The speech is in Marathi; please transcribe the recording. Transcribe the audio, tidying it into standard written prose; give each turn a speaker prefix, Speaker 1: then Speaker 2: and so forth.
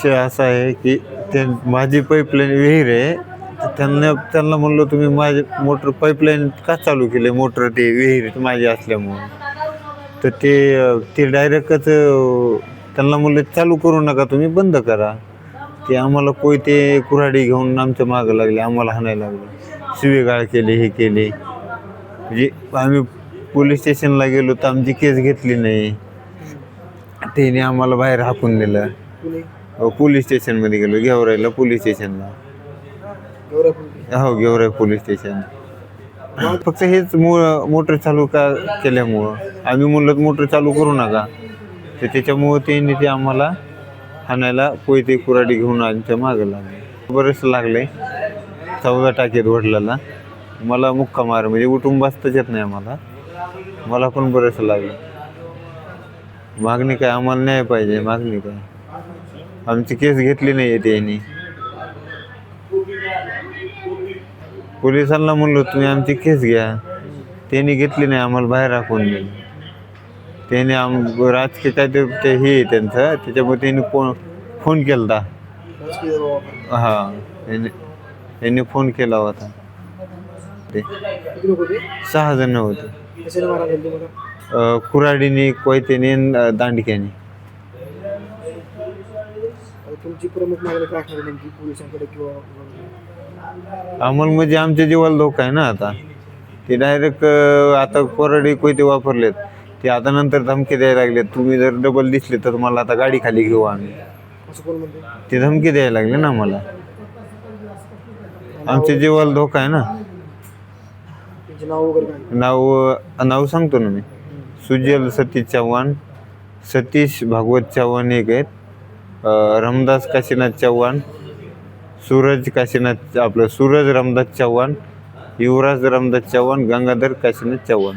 Speaker 1: विषय असा आहे की ते माझी पाईपलाईन विहीर आहे, तर त्यांना म्हणलो तुम्ही माझे मोटर पाईपलाईन का चालू केले, मोटर ते विहीर माझी असल्यामुळं. तर ते डायरेक्टच त्यांना म्हणलं चालू करू नका, तुम्ही बंद करा. ते आम्हाला कोयते कुऱ्हाडी घेऊन आमच्या मागं लागले, आम्हाला हाणायला लागले, शिवीगाळ केले, हे केले. म्हणजे आम्ही पोलीस स्टेशनला गेलो तर आमची केस घेतली नाही, त्याने आम्हाला बाहेर हाकून दिलं. पोलीस स्टेशनमध्ये गेलो, गेवराईला पोलीस स्टेशनला. हो, गेवराई पोलीस स्टेशन. फक्त हेच मोटर चालू का केल्यामुळं आम्ही म्हणलं मोटर चालू करू नका, तर त्याच्यामुळं ते आम्हाला हाणायला कोयते कुऱ्हाडी घेऊन आमच्या मागं लागले. बरेच लागले, 14 टाकेत वडिलाला. मला मुक्का मार, म्हणजे उठून बसताच येत नाही मला पण बरेच लागलं. मागणी काय, आम्हाला न्याय पाहिजे. मागणी काय, आमची केस घेतली नाही आहे त्यांनी. पोलिसांना म्हणलो तुम्ही आमची केस घ्या, त्यांनी घेतली नाही, आम्हाला बाहेर राखून दिलं. त्याने राजकीय काहीतरी ते हे आहे त्यांचं, त्याच्यामुळे त्यांनी फोन केला होता. हां, त्यांनी फोन केला होता. ते 6 जण होते, कुऱ्हाडीने, कोयत्याने, दांडक्याने.
Speaker 2: तुमची प्रमुख मागणी काय असणार नेमकी पोलिसांकडे किंवा
Speaker 1: आम्हाला म्हणजे आमच्या जीवाला धोका आहे ना. आता ते डायरेक्ट आता कोरडे कोयते वापरलेत, ते आता नंतर धमकी द्यायला लागलेत, तुम्ही जर डबल दिसले तर तुम्हाला आता गाडी खाली घेऊ आम्ही.
Speaker 2: असं कोण म्हणते?
Speaker 1: ते धमकी द्यायला लागले ना आम्हाला. आमच्या जीवाला धोका आहे ना.
Speaker 2: त्यांचे नाव वगैरे काय?
Speaker 1: नाव सांगतो ना मी. सुजल सतीश चव्हाण, सतीश भागवत चव्हाण एक आहेत, रामदास काशीनाथ चव्हाण, सूरज रामदास चव्हाण, युवराज रामदास चव्हाण, गंगाधर काशीनाथ चव्हाण.